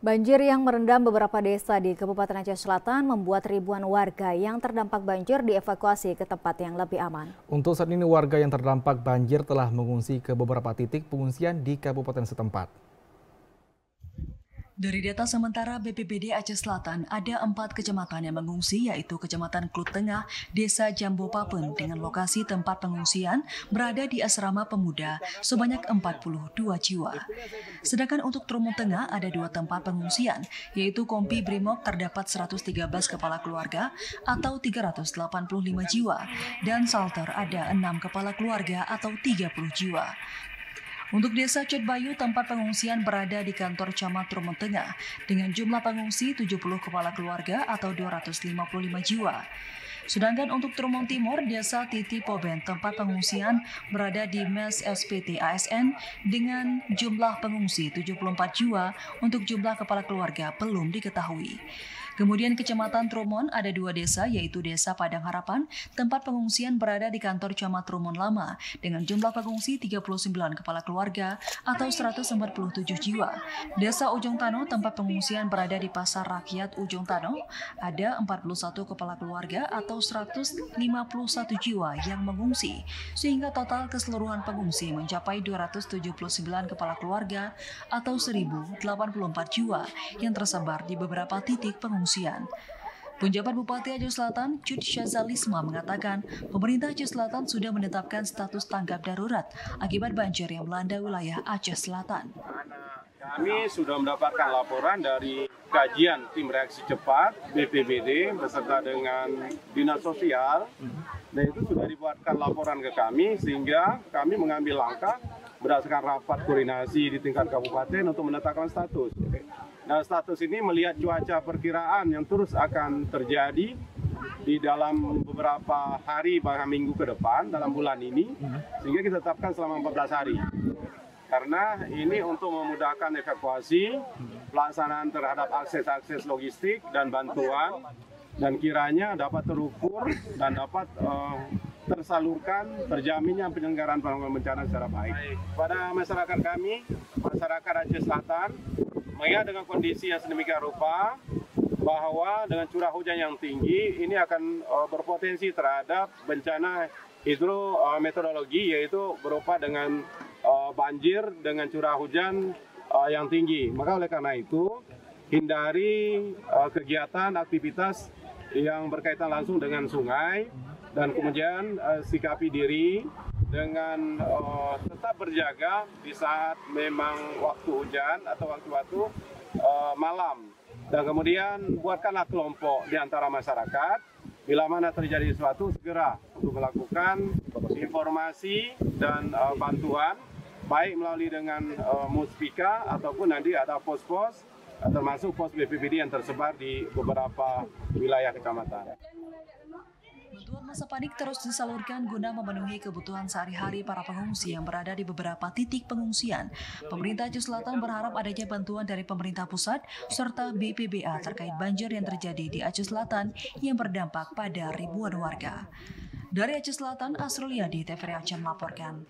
Banjir yang merendam beberapa desa di Kabupaten Aceh Selatan membuat ribuan warga yang terdampak banjir dievakuasi ke tempat yang lebih aman. Untuk saat ini warga yang terdampak banjir telah mengungsi ke beberapa titik pengungsian di kabupaten setempat. Dari data sementara BPBD Aceh Selatan, ada 4 kecamatan yang mengungsi, yaitu Kecamatan Klut Tengah, Desa Jambo Papen, dengan lokasi tempat pengungsian berada di asrama pemuda sebanyak 42 jiwa. Sedangkan untuk Tromong Tengah ada 2 tempat pengungsian, yaitu Kompi Brimob terdapat 113 kepala keluarga atau 385 jiwa, dan Salter ada 6 kepala keluarga atau 30 jiwa. Untuk Desa Cetbayu, tempat pengungsian berada di kantor Camat Tromong Tengah dengan jumlah pengungsi 70 kepala keluarga atau 255 jiwa. Sedangkan untuk Tromong Timur, Desa Titi Poben, tempat pengungsian berada di Mes SPT ASN dengan jumlah pengungsi 74 jiwa, untuk jumlah kepala keluarga belum diketahui. Kemudian Kecamatan Tromon ada 2 desa, yaitu Desa Padang Harapan, tempat pengungsian berada di kantor Camat Tromon Lama dengan jumlah pengungsi 39 kepala keluarga atau 147 jiwa. Desa Ujung Tano, tempat pengungsian berada di Pasar Rakyat Ujung Tano, ada 41 kepala keluarga atau 151 jiwa yang mengungsi, sehingga total keseluruhan pengungsi mencapai 279 kepala keluarga atau 1.084 jiwa yang tersebar di beberapa titik pengungsian. Penjabat Bupati Aceh Selatan, Cut Syazalisma, mengatakan pemerintah Aceh Selatan sudah menetapkan status tanggap darurat akibat banjir yang melanda wilayah Aceh Selatan. Kami sudah mendapatkan laporan dari kajian tim reaksi cepat BPBD beserta dengan Dinas Sosial, dan itu sudah dibuatkan laporan ke kami sehingga kami mengambil langkah berdasarkan rapat koordinasi di tingkat kabupaten untuk menetapkan status. Nah, status ini melihat cuaca perkiraan yang terus akan terjadi di dalam beberapa hari bahkan minggu ke depan dalam bulan ini, sehingga kita tetapkan selama 14 hari. Karena ini untuk memudahkan evakuasi, pelaksanaan terhadap akses logistik dan bantuan, dan kiranya dapat terukur dan dapat tersalurkan terjaminnya penyelenggaraan penanggulangan bencana secara baik. Pada masyarakat kami, masyarakat Aceh Selatan, mengingat dengan kondisi yang sedemikian rupa bahwa dengan curah hujan yang tinggi ini akan berpotensi terhadap bencana hidrometeorologi, yaitu berupa dengan banjir dengan curah hujan yang tinggi. Maka oleh karena itu hindari kegiatan aktivitas yang berkaitan langsung dengan sungai, dan kemudian sikapi diri dengan tetap berjaga di saat memang waktu hujan atau waktu-waktu malam. Dan kemudian buatkanlah kelompok di antara masyarakat, bila mana terjadi sesuatu segera untuk melakukan informasi dan bantuan, baik melalui dengan Muspika ataupun nanti ada pos-pos, termasuk pos BPBD yang tersebar di beberapa wilayah kecamatan. Bantuan masa panik terus disalurkan guna memenuhi kebutuhan sehari-hari para pengungsi yang berada di beberapa titik pengungsian. Pemerintah Aceh Selatan berharap adanya bantuan dari pemerintah pusat serta BPBA terkait banjir yang terjadi di Aceh Selatan yang berdampak pada ribuan warga. Dari Aceh Selatan, Asruliadi, TVRI Aceh melaporkan.